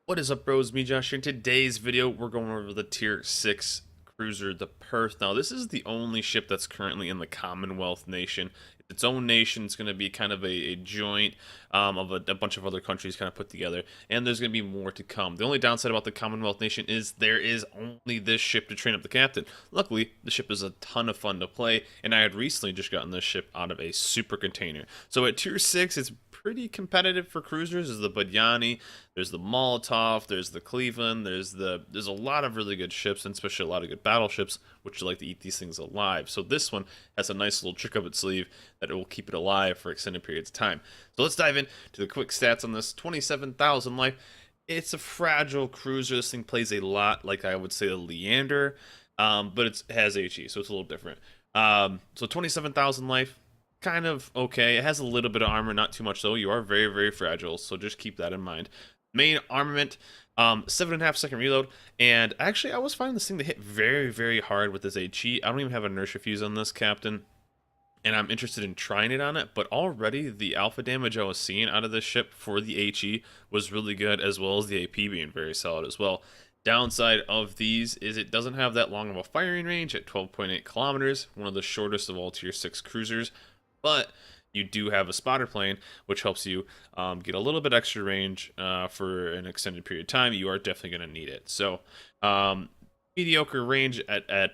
What is up, bros? Me, Josh here. In today's video, we're going over the Tier 6 cruiser, the Perth. Now, this is the only ship that's currently in the Commonwealth nation. It's its own nation. It's going to be kind of a joint of a bunch of other countries kind of put together, and there's going to be more to come. The only downside about the Commonwealth nation is there is only this ship to train up the captain. Luckily, the ship is a ton of fun to play, and I had recently just gotten this ship out of a super container. So at Tier 6, it's pretty competitive for cruisers. There's the Budyani, there's the Molotov, there's the Cleveland, there's a lot of really good ships, and especially a lot of good battleships, which like to eat these things alive. So this one has a nice little trick up its sleeve that it will keep it alive for extended periods of time. So let's dive into the quick stats on this. 27,000 life. It's a fragile cruiser. This thing plays a lot like I would say a Leander, but it has HE, so it's a little different. So 27,000 life. Kind of okay. It has a little bit of armor, not too much though. You are very, very fragile, so just keep that in mind. Main armament, 7.5 second reload, and actually I was finding this thing to hit very, very hard with this HE. I don't even have a inertia fuse on this, Captain, and I'm interested in trying it on it, but already the alpha damage I was seeing out of this ship for the HE was really good, as well as the AP being very solid as well. Downside of these is it doesn't have that long of a firing range at 12.8 kilometers, one of the shortest of all tier 6 cruisers, but you do have a spotter plane, which helps you get a little bit extra range for an extended period of time. You are definitely going to need it. So mediocre range at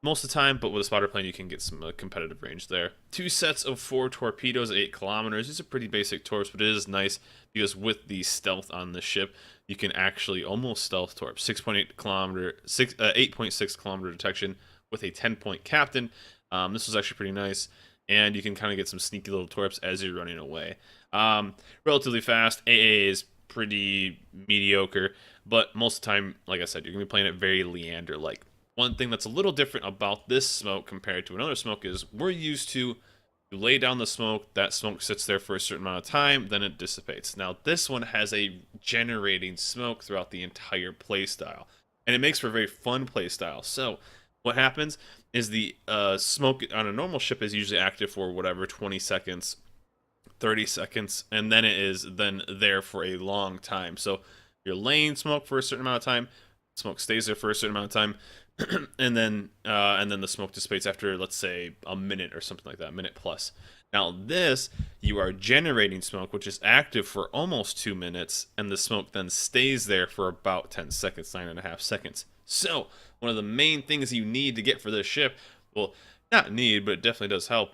most of the time, but with a spotter plane, you can get some competitive range there. 2 sets of 4 torpedoes at 8 kilometers. These are pretty basic torps, but it is nice because with the stealth on the ship, you can actually almost stealth torp. 6.8 kilometer, 8.6 kilometer detection with a 10-point captain. This was actually pretty nice, and you can kind of get some sneaky little torps as you're running away. Relatively fast. AA is pretty mediocre, but most of the time, like I said, you're going to be playing it very Leander-like. One thing that's a little different about this smoke compared to another smoke is we're used to you lay down the smoke, that smoke sits there for a certain amount of time, then it dissipates. Now this one has a generating smoke throughout the entire playstyle, and it makes for a very fun playstyle. So what happens is the smoke on a normal ship is usually active for whatever 20 seconds, 30 seconds, and then it is then there for a long time. So you're laying smoke for a certain amount of time, smoke stays there for a certain amount of time, and then the smoke dissipates after, let's say, a minute or something like that, a minute plus. Now this, you are generating smoke, which is active for almost 2 minutes, and the smoke then stays there for about 10 seconds, 9.5 seconds. So one of the main things you need to get for this ship, well, not need, but it definitely does help,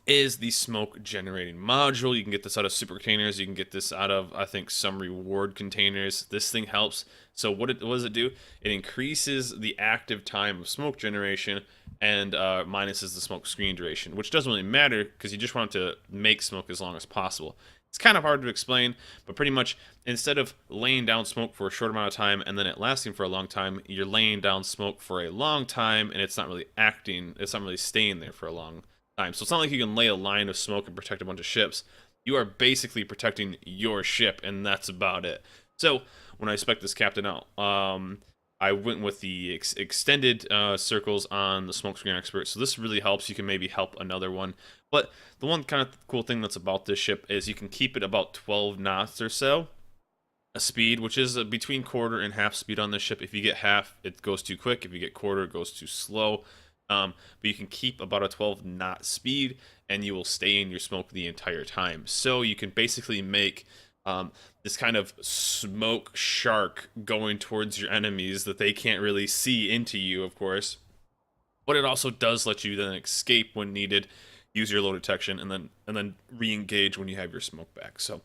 is the smoke generating module. You can get this out of super containers. You can get this out of, I think, some reward containers. This thing helps. So what does it do? It increases the active time of smoke generation and minuses the smoke screen duration, which doesn't really matter because you just want to make smoke as long as possible. It's kind of hard to explain, but pretty much instead of laying down smoke for a short amount of time and then it lasting for a long time, you're laying down smoke for a long time and it's not really staying there for a long time. So it's not like you can lay a line of smoke and protect a bunch of ships. You are basically protecting your ship, and that's about it. So when I spec this captain out, I went with the extended circles on the smokescreen expert. So this really helps. You can maybe help another one. But the one kind of cool thing that's about this ship is you can keep it about 12 knots or so a speed, which is between quarter and half speed on this ship. If you get half, it goes too quick. If you get quarter, it goes too slow. But you can keep about a 12 knot speed and you will stay in your smoke the entire time. So you can basically make this kind of smoke shark going towards your enemies that they can't really see into you, of course. But it also does let you then escape when needed, use your low detection, and then re-engage when you have your smoke back. So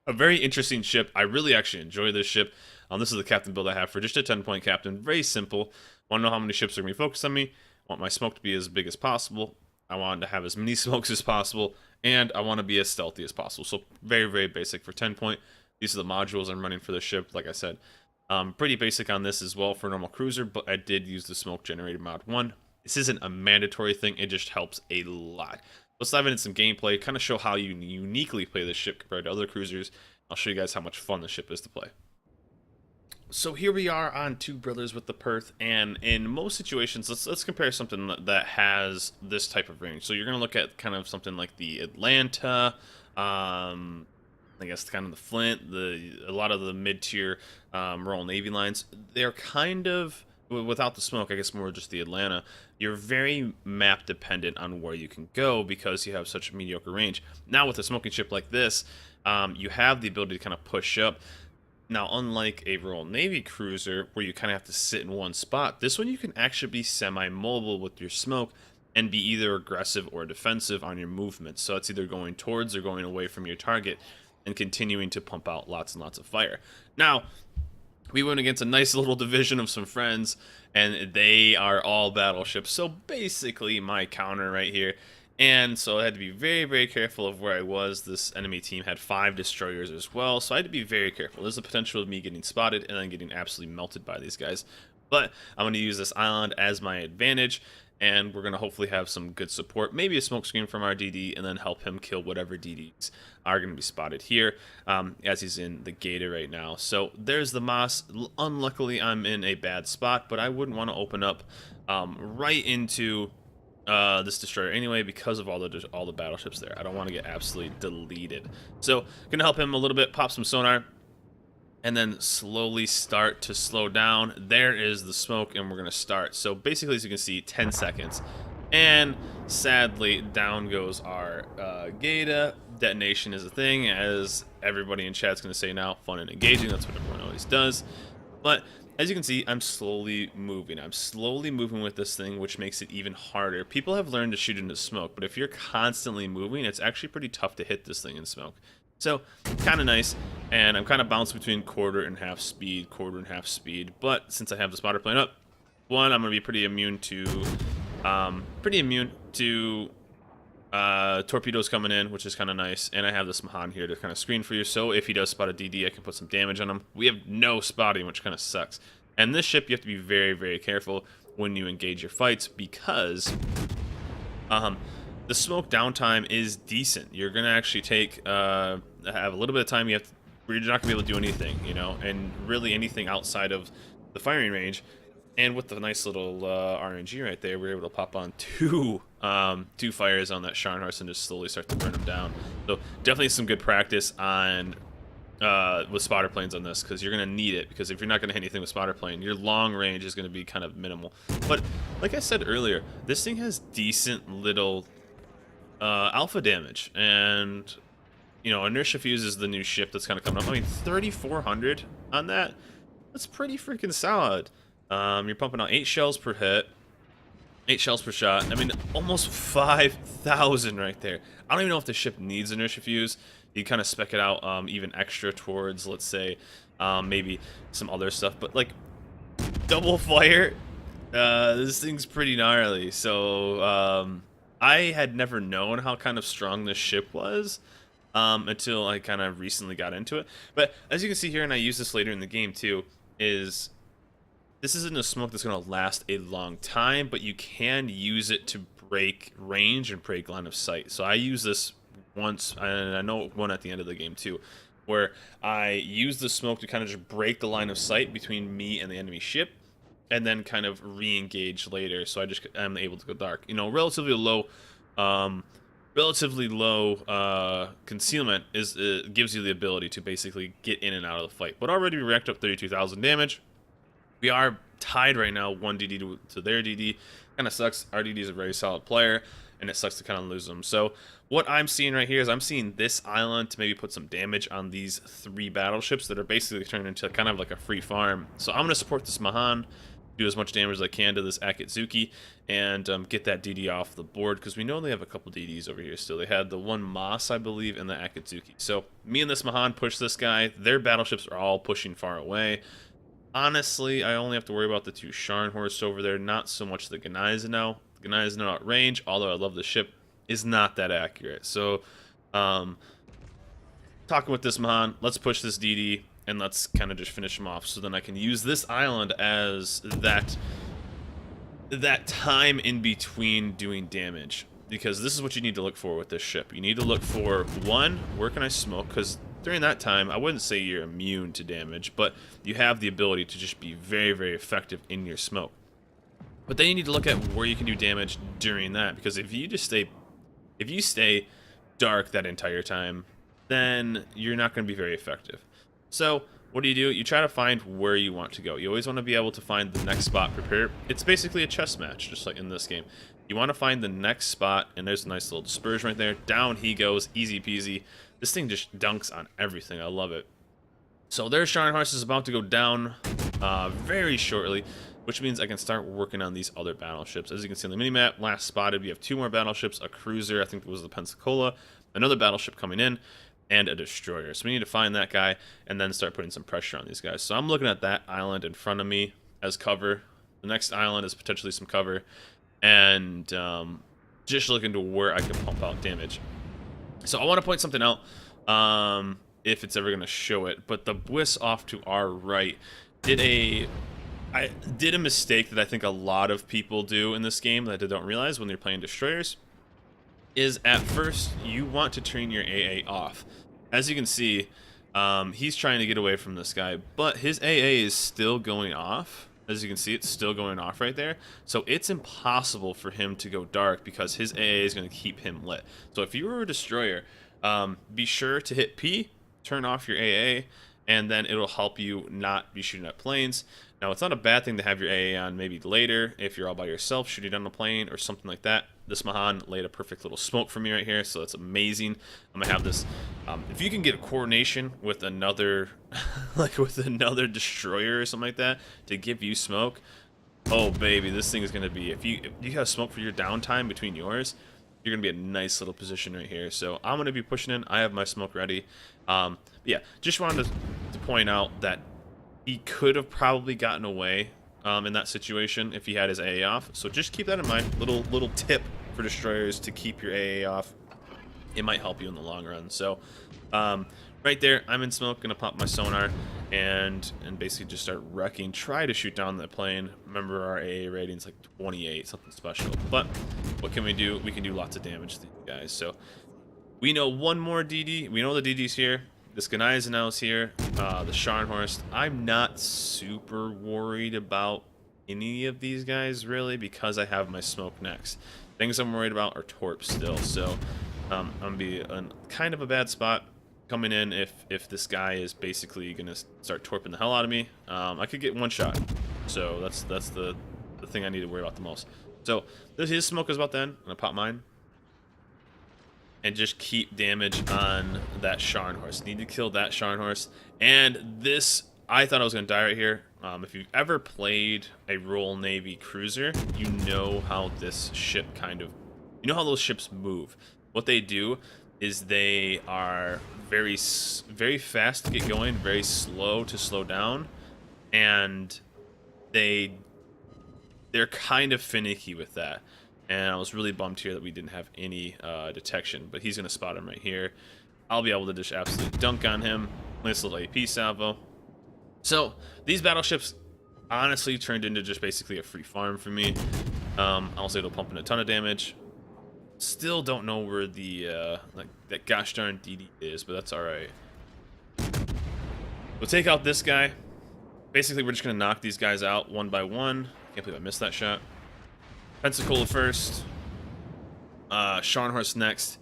a very interesting ship. I really actually enjoy this ship. This is the captain build I have for just a 10-point captain. Very simple. Want to know how many ships are going to be focused on me? Want my smoke to be as big as possible. I want to have as many smokes as possible, and I want to be as stealthy as possible. So very, very basic for 10-point. These are the modules I'm running for the ship, like I said. Pretty basic on this as well for a normal cruiser, but I did use the smoke generator mod 1. This isn't a mandatory thing, it just helps a lot. Let's dive into some gameplay, kind of show how you uniquely play this ship compared to other cruisers. I'll show you guys how much fun the ship is to play. So here we are on Two Brothers with the Perth, and in most situations, let's compare something that has this type of range. So you're going to look at kind of something like the Atlanta, I guess kind of the Flint, a lot of the mid-tier Royal Navy lines, they're kind of, without the smoke, I guess more just the Atlanta, you're very map dependent on where you can go because you have such a mediocre range. Now with a smoking ship like this, you have the ability to kind of push up. Now, unlike a Royal Navy cruiser where you kind of have to sit in one spot, this one you can actually be semi-mobile with your smoke and be either aggressive or defensive on your movements. So it's either going towards or going away from your target and continuing to pump out lots and lots of fire. Now, we went against a nice little division of some friends, and they are all battleships. So basically my counter right here. And so I had to be very, very careful of where I was. This enemy team had 5 destroyers as well, so I had to be very careful. There's the potential of me getting spotted and then getting absolutely melted by these guys. But I'm going to use this island as my advantage, and we're going to hopefully have some good support. Maybe a smoke screen from our DD, and then help him kill whatever DDs are going to be spotted here, as he's in the Gator right now. So there's the Moss. Unluckily, I'm in a bad spot, but I wouldn't want to open up right into this destroyer anyway because of all the battleships there. I don't want to get absolutely deleted. So gonna help him a little bit, pop some sonar, and then slowly start to slow down. There is the smoke, and we're gonna start. So basically, as you can see, 10 seconds, and sadly down goes our Gator. Detonation is a thing, as everybody in chat's gonna say now. Fun and engaging, that's what everyone always does. But as you can see, I'm slowly moving. I'm slowly moving with this thing, which makes it even harder. People have learned to shoot into smoke, but if you're constantly moving, it's actually pretty tough to hit this thing in smoke. So, kind of nice, and I'm kind of bouncing between quarter and half speed, but since I have the spotter plane up, one, I'm going to be pretty immune to torpedoes coming in, which is kind of nice, and I have this Mahan here to kind of screen for you, so if he does spot a DD, I can put some damage on him. We have no spotting, which kind of sucks. And this ship, you have to be very, very careful when you engage your fights, because the smoke downtime is decent. You're going to actually have a little bit of time. You're not going to be able to do anything, you know, and really anything outside of the firing range. And with the nice little RNG right there, we're able to pop on two fires on that Scharnhorst and just slowly start to burn them down. So definitely some good practice on with spotter planes on this, because you're going to need it, because if you're not going to hit anything with spotter plane, your long range is going to be kind of minimal. But like I said earlier, this thing has decent little alpha damage, and you know, Inertia Fuse is the new ship that's kind of coming up. I mean, 3,400 on that, that's pretty freaking solid. You're pumping out 8 shells per hit, 8 shells per shot. I mean, almost 5,000 right there. I don't even know if the ship needs Inertia Fuse. You kind of spec it out even extra towards, let's say, maybe some other stuff. But like, double fire, this thing's pretty gnarly. So I had never known how kind of strong this ship was until I kind of recently got into it. But as you can see here, and I use this later in the game too, is this isn't a smoke that's going to last a long time, but you can use it to break range and break line of sight. So I use this once, and I know one at the end of the game too, where I use the smoke to kind of just break the line of sight between me and the enemy ship, and then kind of re-engage later. So I'm able to go dark. You know, relatively low concealment gives you the ability to basically get in and out of the fight. But already we racked up 32,000 damage. We are tied right now, 1 DD to their DD. Kind of sucks. Our DD is a very solid player, and it sucks to kind of lose them. So what I'm seeing right here is I'm seeing this island to maybe put some damage on these 3 battleships that are basically turned into kind of like a free farm. So I'm going to support this Mahan, do as much damage as I can to this Akatsuki, and get that DD off the board, because we know they have a couple DDs over here still. They had the 1 Moss, I believe, and the Akatsuki. So me and this Mahan push this guy. Their battleships are all pushing far away. Honestly, I only have to worry about the 2 Scharnhorst over there, not so much the Gneisenau. The Gneisenau at range, although I love the ship, is not that accurate. So, talking with this Mahan, let's push this DD, and let's kind of just finish him off, so then I can use this island as that time in between doing damage. Because this is what you need to look for with this ship. You need to look for, 1, where can I smoke? Because during that time, I wouldn't say you're immune to damage, but you have the ability to just be very, very effective in your smoke. But then you need to look at where you can do damage during that, because if you stay dark that entire time, then you're not going to be very effective. So what do? You try to find where you want to go. You always want to be able to find the next spot prepared. It's basically a chess match, just like in this game. You want to find the next spot, and there's a nice little dispersion right there. Down he goes, easy peasy. This thing just dunks on everything. I love it. So their Scharnhorst is about to go down very shortly, which means I can start working on these other battleships. As you can see on the minimap, last spotted, we have 2 more battleships, a cruiser, I think it was the Pensacola, another battleship coming in, and a destroyer. So we need to find that guy and then start putting some pressure on these guys. So I'm looking at that island in front of me as cover. The next island is potentially some cover, and just looking to where I can pump out damage. So I want to point something out, if it's ever going to show it, but the Bliss off to our right did a mistake that I think a lot of people do in this game that they don't realize when they're playing destroyers. Is at first you want to turn your AA off. As you can see, he's trying to get away from this guy, but his AA is still going off. As you can see, it's still going off right there. So it's impossible for him to go dark because his AA is going to keep him lit. So if you were a destroyer, be sure to hit P, turn off your AA, and then it'll help you not be shooting at planes. Now, it's not a bad thing to have your AA on maybe later if you're all by yourself shooting down a plane or something like that. This Mahan laid a perfect little smoke for me right here, so that's amazing. I'm gonna have this. If you can get a coordination with another, like with another destroyer or something like that, to give you smoke, oh baby, this thing is gonna be. If you have smoke for your downtime between yours, you're gonna be a nice little position right here. So I'm gonna be pushing in. I have my smoke ready. Yeah, just wanted to point out that he could have probably gotten away in that situation if he had his AA off. So just keep that in mind. Little tip for destroyers to keep your AA off. It might help you in the long run. So right there, I'm in smoke, gonna pop my sonar and basically just start wrecking. Try to shoot down that plane. Remember, our AA rating's like 28, something special. But what can we do? We can do lots of damage to these guys. So we know one more DD. We know the DD's here. This Gneisenau is here. The Scharnhorst. I'm not super worried about any of these guys, really, because I have my smoke next. Things I'm worried about are torps still. So I'm going to be in kind of a bad spot coming in if this guy is basically going to start torping the hell out of me. I could get one shot. So that's the thing I need to worry about the most. So his smoke is about then. I'm going to pop mine. And just keep damage on that Scharnhorst. Need to kill that Scharnhorst. And this, I thought I was going to die right here. If you've ever played a Royal Navy cruiser, you know how this ship you know how those ships move. What they do is they are very fast to get going, very slow to slow down, and they're kind of finicky with that. And I was really bummed here that we didn't have any detection, but he's going to spot him right here. I'll be able to just absolutely dunk on him. Nice little AP salvo. So these battleships honestly turned into just basically a free farm for me. I was able to pump in a ton of damage. Still don't know where the that gosh darn DD is, but that's all right. We'll take out this guy. Basically, we're just going to knock these guys out one by one. Can't believe I missed that shot. Pensacola first, Scharnhorst next,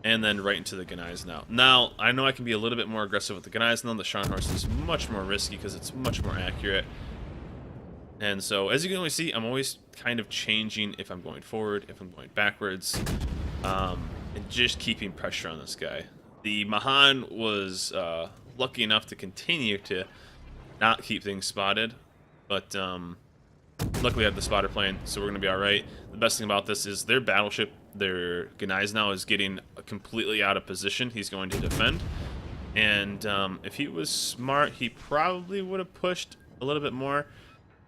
and then right into the Gneisenau. Now, I know I can be a little bit more aggressive with the Gneisenau. The Scharnhorst is much more risky because it's much more accurate. And so, as you can always see, I'm always kind of changing if I'm going forward, if I'm going backwards, and just keeping pressure on this guy. The Mahan was lucky enough to continue to not keep things spotted, but luckily I have the spotter plane, so we're going to be alright. The best thing about this is their battleship, their Gneisenau, is getting completely out of position. He's going to defend. And if he was smart, he probably would have pushed a little bit more.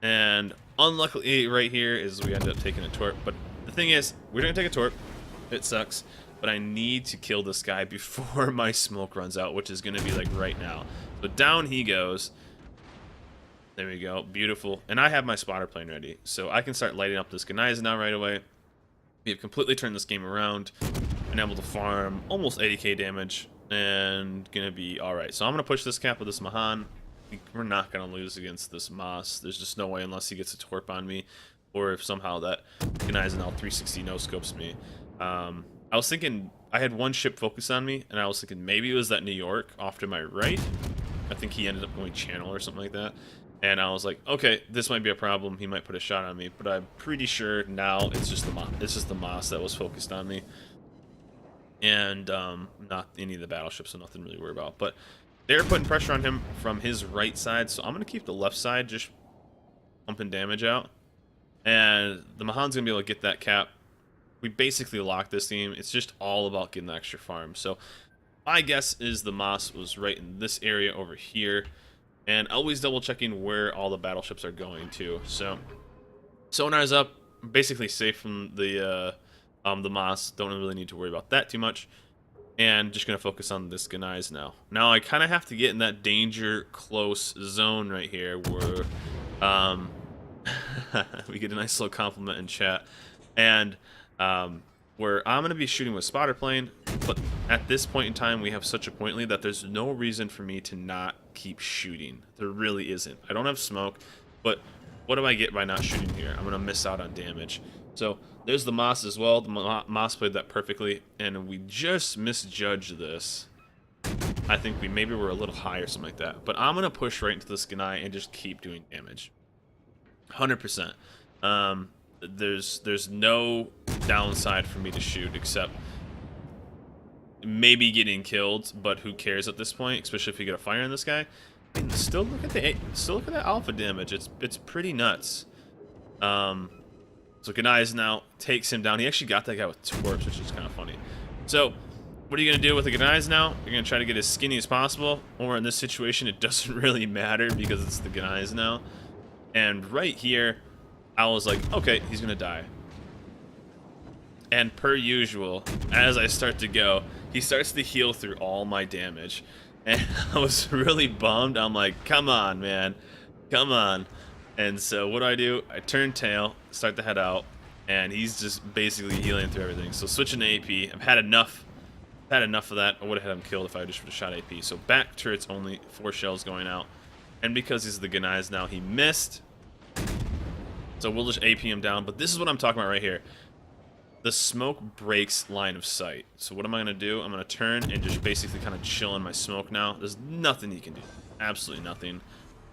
And unluckily right here is we end up taking a torp. But the thing is, we're going to take a torp. It sucks. But I need to kill this guy before my smoke runs out, which is going to be like right now. So down he goes. There we go. Beautiful. And I have my spotter plane ready. So I can start lighting up this Gneisenau right away. We have completely turned this game around. Been able to farm almost 80k damage. And gonna be alright. So I'm gonna push this cap with this Mahan. We're not gonna lose against this Moss. There's just no way unless he gets a torp on me. Or if somehow that Gneisenau 360 no-scopes me. I was thinking I had one ship focused on me, and I was thinking maybe it was that New York off to my right. I think he ended up going channel or something like that. And I was like, okay, this might be a problem. He might put a shot on me, but I'm pretty sure now it's just the Moss that was focused on me, and not any of the battleships, so nothing really to worry about. But they're putting pressure on him from his right side, so I'm gonna keep the left side just pumping damage out, and the Mahan's gonna be able to get that cap. We basically locked this team. It's just all about getting the extra farm. So my guess is the Moss was right in this area over here, and always double checking where all the battleships are going to. So sonar's up, basically safe from the Moss. Don't really need to worry about that too much, and just gonna focus on this Ganais now. Now I kind of have to get in that danger close zone right here where we get a nice little compliment in chat, and where I'm going to be shooting with spotter plane, but at this point in time we have such a point lead that there's no reason for me to not keep shooting. There really isn't. I don't have smoke, but what do I get by not shooting here? I'm going to miss out on damage. So there's the Moss as well. The Moss played that perfectly, and we just misjudged this. I think we maybe were a little high or something like that, but I'm going to push right into this Ganai and just keep doing damage. 100%. There's no downside for me to shoot except maybe getting killed, but who cares at this point, especially if you get a fire in this guy. And still look at that alpha damage. It's pretty nuts. So Ganais now takes him down. He actually got that guy with 2 orbs, which is kind of funny. So what are you gonna do with the Ganais now? You're gonna try to get as skinny as possible, or in this situation it doesn't really matter because it's the Ganais now. And right here I was like, okay, he's gonna die. And per usual, as I start to go, he starts to heal through all my damage. And I was really bummed. I'm like, come on, man. Come on. And so what do? I turn tail, start to head out, and he's just basically healing through everything. So switching to AP, I've had enough. I've had enough of that. I would have had him killed if I just would have shot AP. So back turret's only 4 shells going out. And because he's the Ganais now, he missed. So we'll just AP him down, but this is what I'm talking about right here. The smoke breaks line of sight. So what am I going to do? I'm going to turn and just basically kind of chill in my smoke now. There's nothing he can do. Absolutely nothing.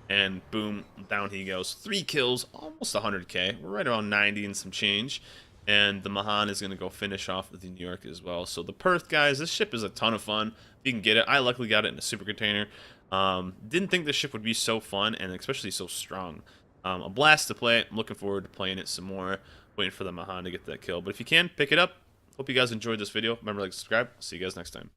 And boom, down he goes. 3 kills, almost 100k. We're right around 90 and some change. And the Mahan is going to go finish off with the New York as well. So the Perth, guys, this ship is a ton of fun. If you can get it. I luckily got it in a super container. Didn't think this ship would be so fun and especially so strong. A blast to play it. I'm looking forward to playing it some more. Waiting for the Mahan to get that kill. But if you can, pick it up. Hope you guys enjoyed this video. Remember to like, subscribe. See you guys next time.